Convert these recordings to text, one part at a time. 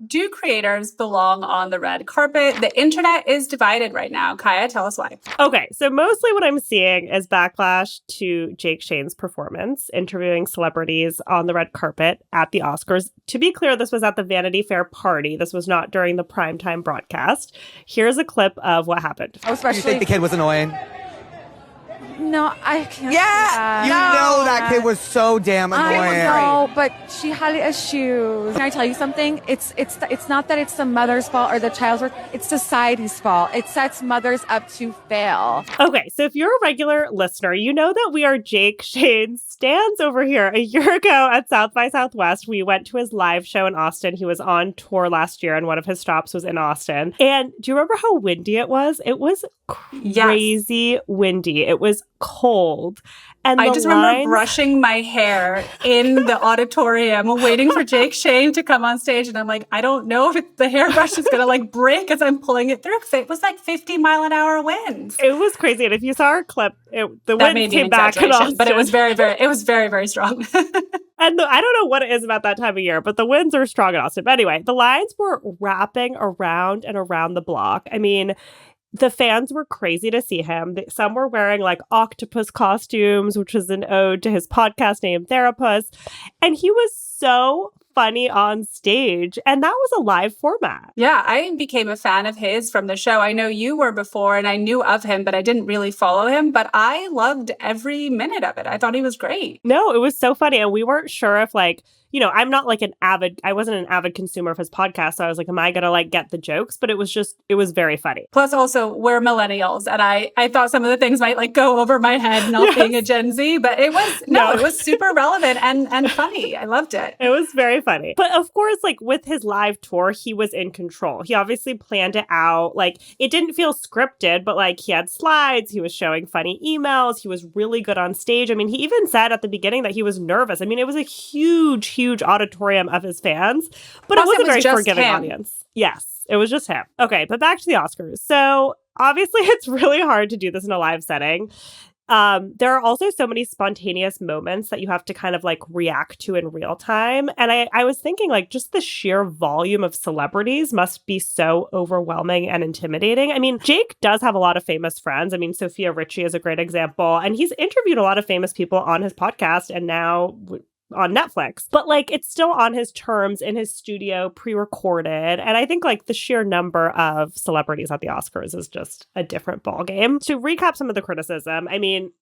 Do creators belong on the red carpet? The internet is divided right now. Kaya, tell us why. Okay, so mostly what I'm seeing is backlash to Jake Shane's performance, interviewing celebrities on the red carpet at the Oscars. To be clear, this was at the Vanity Fair party. This was not during the primetime broadcast. Here's a clip of what happened. Do you think the kid was annoying? No, I can't. Yeah, you know that kid was so damn annoying. I know, but she had issues. Can I tell you something? It's not that it's the mother's fault or the child's fault. It's society's fault. It sets mothers up to fail. Okay, so if you're a regular listener, you know that we are Jake Shane's stands over here. A year ago at South by Southwest, we went to his live show in Austin. He was on tour last year, and one of his stops was in Austin. And do you remember how windy it was? It was crazy windy. It was cold. And I just remember brushing my hair in the auditorium waiting for Jake Shane to come on stage. And I'm like, I don't know if the hairbrush is going to like break as I'm pulling it through. Because it was like 50-mile-an-hour winds. It was crazy. And if you saw our clip, the wind came back in Austin. But it was very, very strong. And I don't know what it is about that time of year, but the winds are strong in Austin. But anyway, the lines were wrapping around and around the block. I mean, the fans were crazy to see him. Some were wearing like octopus costumes, which was an ode to his podcast name, Therapist. And he was so funny on stage. And that was a live format. Yeah, I became a fan of his from the show. I know you were before and I knew of him, but I didn't really follow him. But I loved every minute of it. I thought he was great. No, it was so funny. And we weren't sure if like, you know, I'm not like I wasn't an avid consumer of his podcast. So I was like, am I going to like get the jokes? But it was very funny. Plus also we're millennials. And I thought some of the things might like go over my head not being a Gen Z, but it was, it was super relevant and funny. I loved it. It was very funny. But of course, like with his live tour, he was in control. He obviously planned it out. Like it didn't feel scripted, but like he had slides. He was showing funny emails. He was really good on stage. I mean, he even said at the beginning that he was nervous. I mean, it was a huge auditorium of his fans, but it was a very forgiving audience. Yes, it was just him. Okay, but back to the Oscars. So obviously it's really hard to do this in a live setting. There are also so many spontaneous moments that you have to kind of like react to in real time. And I was thinking like just the sheer volume of celebrities must be so overwhelming and intimidating. I mean, Jake does have a lot of famous friends. I mean, Sophia Richie is a great example. And he's interviewed a lot of famous people on his podcast and now on Netflix, but like it's still on his terms in his studio, pre-recorded. And I think like the sheer number of celebrities at the Oscars is just a different ballgame. To recap some of the criticism, I mean,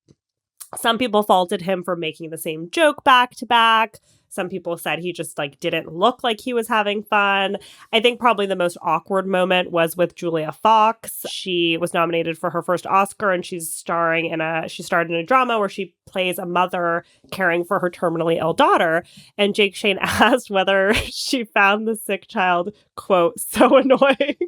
some people faulted him for making the same joke back to back. Some people said he just like didn't look like he was having fun. I think probably the most awkward moment was with Julia Fox. She was nominated for her first Oscar and she starred in a drama where she plays a mother caring for her terminally ill daughter. And Jake Shane asked whether she found the sick child, quote, so annoying.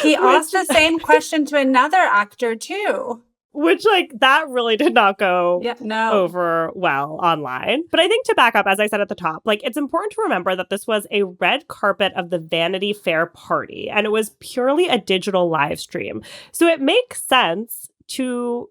He asked the same question to another actor too. Which, like, that really did not go over well online. But I think to back up, as I said at the top, like, it's important to remember that this was a red carpet of the Vanity Fair party, and it was purely a digital live stream. So it makes sense to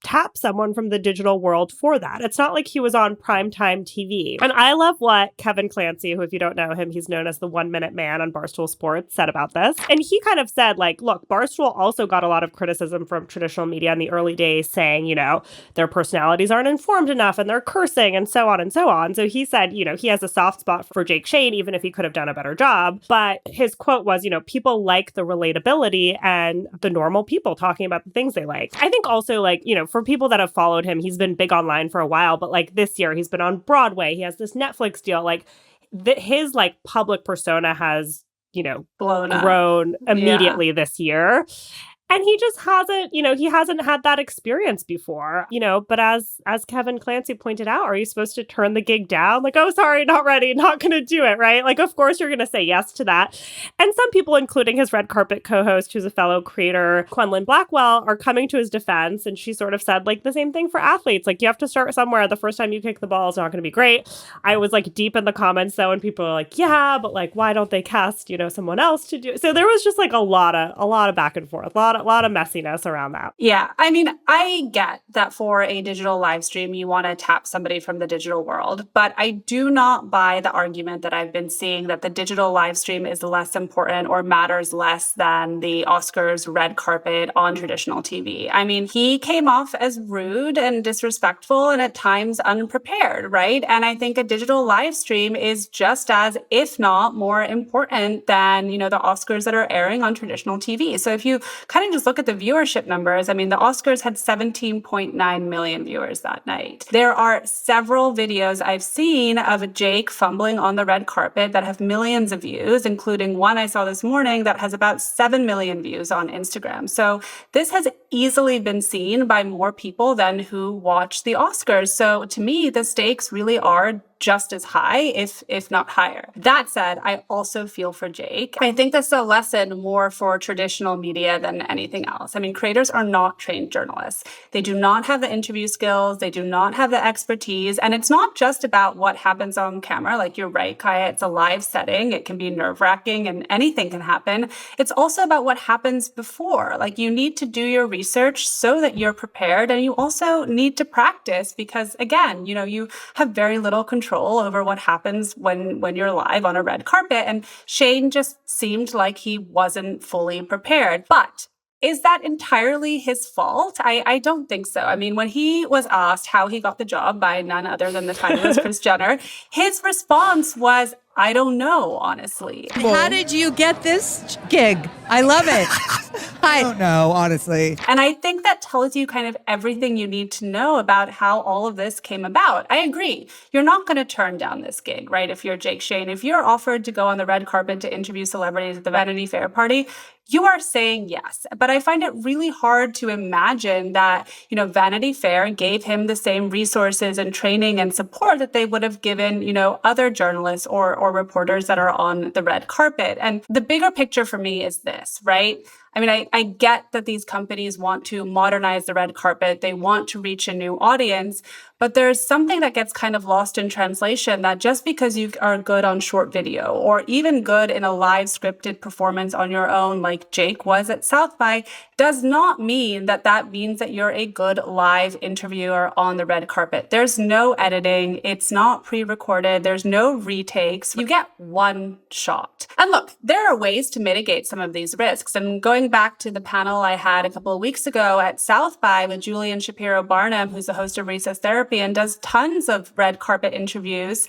tap someone from the digital world for that. It's not like he was on primetime TV. And I love what Kevin Clancy, who if you don't know him, he's known as the 1 Minute Man on Barstool Sports, said about this. And he kind of said like, look, Barstool also got a lot of criticism from traditional media in the early days saying, you know, their personalities aren't informed enough and they're cursing and so on and so on. So he said, you know, he has a soft spot for Jake Shane, even if he could have done a better job. But his quote was, you know, people like the relatability and the normal people talking about the things they like. I think also like, you know, for people that have followed him, he's been big online for a while, but like this year he's been on Broadway. He has this Netflix deal. Like his like public persona has, you know, grown immediately this year. And he just hasn't, you know, he hasn't had that experience before, you know, but as Kevin Clancy pointed out, are you supposed to turn the gig down? Like, oh, sorry, not ready, not going to do it, right? Like, of course, you're going to say yes to that. And some people, including his red carpet co-host, who's a fellow creator, Quenlin Blackwell, are coming to his defense. And she sort of said, like, the same thing for athletes. Like, you have to start somewhere. The first time you kick the ball is not going to be great. I was, like, deep in the comments, though, and people were like, yeah, but, like, why don't they cast, you know, someone else to do it? So there was just, like, a lot of back and forth, a lot of messiness around that. Yeah. I mean, I get that for a digital live stream, you want to tap somebody from the digital world, but I do not buy the argument that I've been seeing that the digital live stream is less important or matters less than the Oscars red carpet on traditional TV. I mean, he came off as rude and disrespectful and at times unprepared, right? And I think a digital live stream is just as, if not more important than, the Oscars that are airing on traditional TV. So if you kind of just look at the viewership numbers, I mean, the Oscars had 17.9 million viewers that night. There are several videos I've seen of Jake fumbling on the red carpet that have millions of views, including one I saw this morning that has about 7 million views on Instagram. So this has easily been seen by more people than who watch the Oscars. So to me, the stakes really are just as high, if not higher. That said, I also feel for Jake. I think that's a lesson more for traditional media than anything else. I mean, creators are not trained journalists. They do not have the interview skills. They do not have the expertise. And it's not just about what happens on camera. Like, you're right, Kaya, it's a live setting. It can be nerve-wracking and anything can happen. It's also about what happens before. Like, you need to do your research so that you're prepared. And you also need to practice because, again, you have very little control over what happens when you're live on a red carpet. And Shane just seemed like he wasn't fully prepared. But is that entirely his fault? I don't think so. I mean, when he was asked how he got the job by none other than the fabulous Kris Jenner, his response was, I don't know, honestly. How did you get this gig? I love it. I don't know, honestly. And I think that tells you kind of everything you need to know about how all of this came about. I agree. You're not going to turn down this gig, right? If you're Jake Shane, if you're offered to go on the red carpet to interview celebrities at the Vanity Fair party, you are saying yes. But I find it really hard to imagine that, Vanity Fair gave him the same resources and training and support that they would have given, other journalists or reporters that are on the red carpet. And the bigger picture for me is this, right? I mean, I get that these companies want to modernize the red carpet. They want to reach a new audience. But there's something that gets kind of lost in translation, that just because you are good on short video or even good in a live scripted performance on your own, like Jake was at South by, does not mean that means that you're a good live interviewer on the red carpet. There's no editing. It's not pre-recorded. There's no retakes. You get one shot. And look, there are ways to mitigate some of these risks. And going back to the panel I had a couple of weeks ago at South by with Julian Shapiro Barnum, who's the host of Recess Therapy and does tons of red carpet interviews,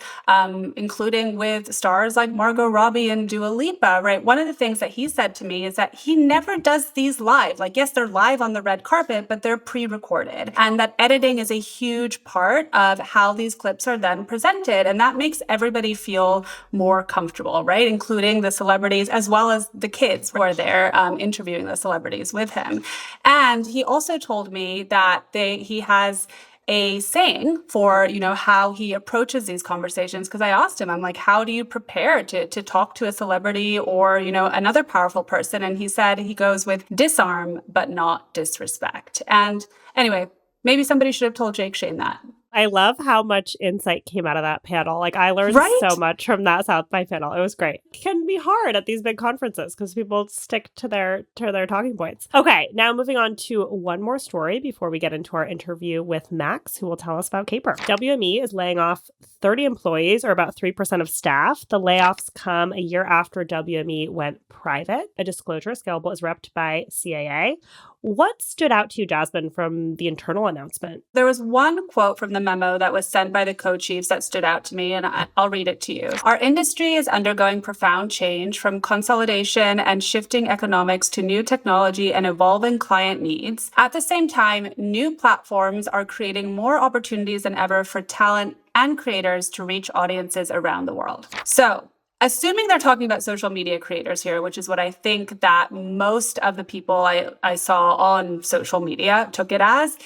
including with stars like Margot Robbie and Dua Lipa, right? One of the things that he said to me is that he never does these live. Like, yes, they're live on the red carpet, but they're pre-recorded. And that editing is a huge part of how these clips are then presented. And that makes everybody feel more comfortable, right? Including the celebrities as well as the kids who are there interviewing the celebrities with him. And he also told me that he has a saying for, how he approaches these conversations. Because I asked him, I'm like, how do you prepare to talk to a celebrity or, another powerful person? And he said he goes with disarm, but not disrespect. And anyway, maybe somebody should have told Jake Shane that. I love how much insight came out of that panel. Like, I learned so much from that South by panel. It was great. It can be hard at these big conferences because people stick to their talking points. Okay, now moving on to one more story before we get into our interview with Max, who will tell us about Caper. WME is laying off 30 employees, or about 3% of staff. The layoffs come a year after WME went private. A disclosure scalable is repped by CAA. What stood out to you, Jasmine, from the internal announcement? There was one quote from the memo that was sent by the co-chiefs that stood out to me, and I'll read it to you. Our industry is undergoing profound change, from consolidation and shifting economics to new technology and evolving client needs. At the same time, new platforms are creating more opportunities than ever for talent and creators to reach audiences around the world. So, assuming they're talking about social media creators here, which is what I think that most of the people I saw on social media took it as,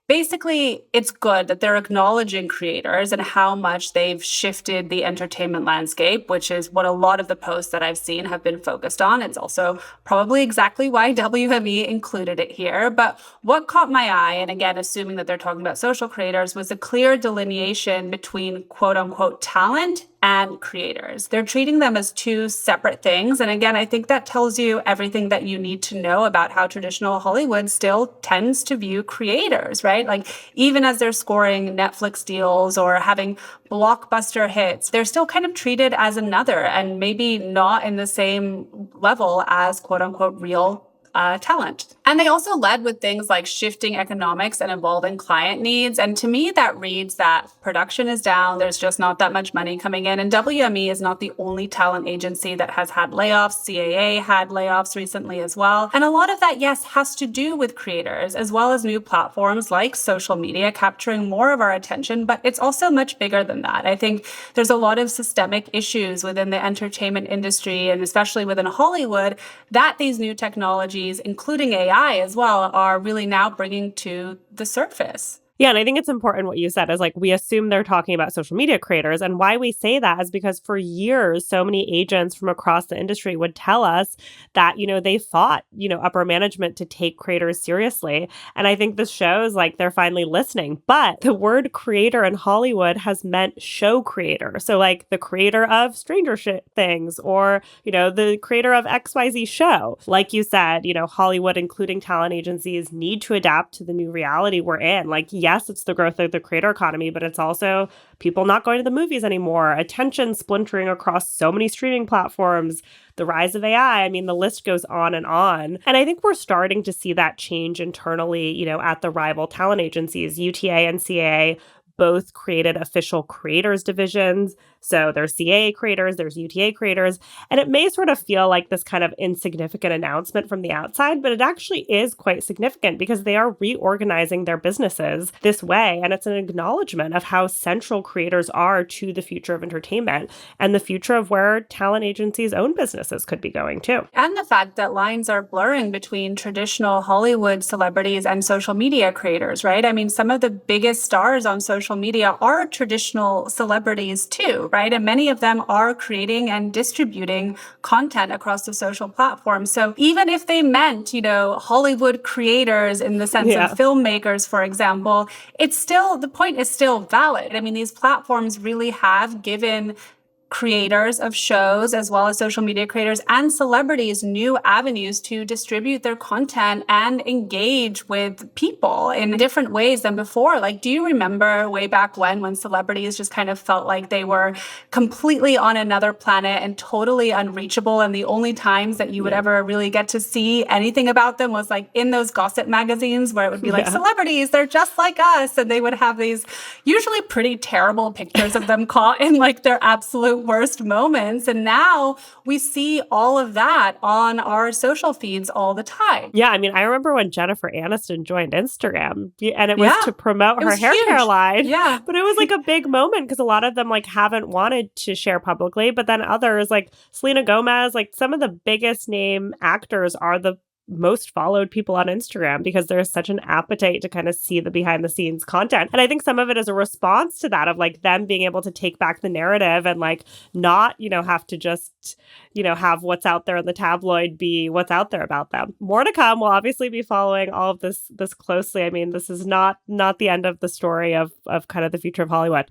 basically, it's good that they're acknowledging creators and how much they've shifted the entertainment landscape, which is what a lot of the posts that I've seen have been focused on. It's also probably exactly why WME included it here. But what caught my eye, and again, assuming that they're talking about social creators, was a clear delineation between quote unquote talent and creators. They're treating them as two separate things. And again, I think that tells you everything that you need to know about how traditional Hollywood still tends to view creators, right? Like even as they're scoring Netflix deals or having blockbuster hits, they're still kind of treated as another and maybe not in the same level as quote unquote real talent. And they also led with things like shifting economics and evolving client needs. And to me, that reads that production is down. There's just not that much money coming in. And WME is not the only talent agency that has had layoffs. CAA had layoffs recently as well. And a lot of that, yes, has to do with creators, as well as new platforms like social media capturing more of our attention. But it's also much bigger than that. I think there's a lot of systemic issues within the entertainment industry, and especially within Hollywood, that these new technologies, including AI as well, are really now bringing to the surface. Yeah, and I think it's important what you said is like we assume they're talking about social media creators. And why we say that is because for years, so many agents from across the industry would tell us that, they fought, upper management to take creators seriously. And I think this shows like they're finally listening. But the word creator in Hollywood has meant show creator. So like the creator of Stranger Things or, the creator of XYZ show. Like you said, Hollywood, including talent agencies, need to adapt to the new reality we're in. Like, yes, it's the growth of the creator economy, but it's also people not going to the movies anymore, attention splintering across so many streaming platforms, the rise of AI. I mean, the list goes on. And I think we're starting to see that change internally, at the rival talent agencies. UTA and CAA both created official creators divisions. So there's CAA creators, there's UTA creators, and it may sort of feel like this kind of insignificant announcement from the outside, but it actually is quite significant because they are reorganizing their businesses this way. And it's an acknowledgement of how central creators are to the future of entertainment and the future of where talent agencies' own businesses could be going too. And the fact that lines are blurring between traditional Hollywood celebrities and social media creators, right? I mean, some of the biggest stars on social media are traditional celebrities too, right? And many of them are creating and distributing content across the social platforms. So even if they meant, Hollywood creators in the sense of filmmakers, for example, the point is still valid. I mean, these platforms really have given creators of shows, as well as social media creators and celebrities, new avenues to distribute their content and engage with people in different ways than before. Like, do you remember way back when celebrities just kind of felt like they were completely on another planet and totally unreachable, and the only times that you would ever really get to see anything about them was like in those gossip magazines where it would be like, celebrities, they're just like us, and they would have these usually pretty terrible pictures of them caught in like their absolute worst moments. And now we see all of that on our social feeds all the time. Yeah, I mean, I remember when Jennifer Aniston joined Instagram, and it was to promote her hair care line. Yeah. But it was like a big moment because a lot of them like haven't wanted to share publicly. But then others like Selena Gomez, like some of the biggest name actors are the most followed people on Instagram because there's such an appetite to kind of see the behind the scenes content. And I think some of it is a response to that of like them being able to take back the narrative and like not, have to just, have what's out there in the tabloid be what's out there about them. More to come. We'll obviously be following all of this closely. I mean, this is not the end of the story of kind of the future of Hollywood.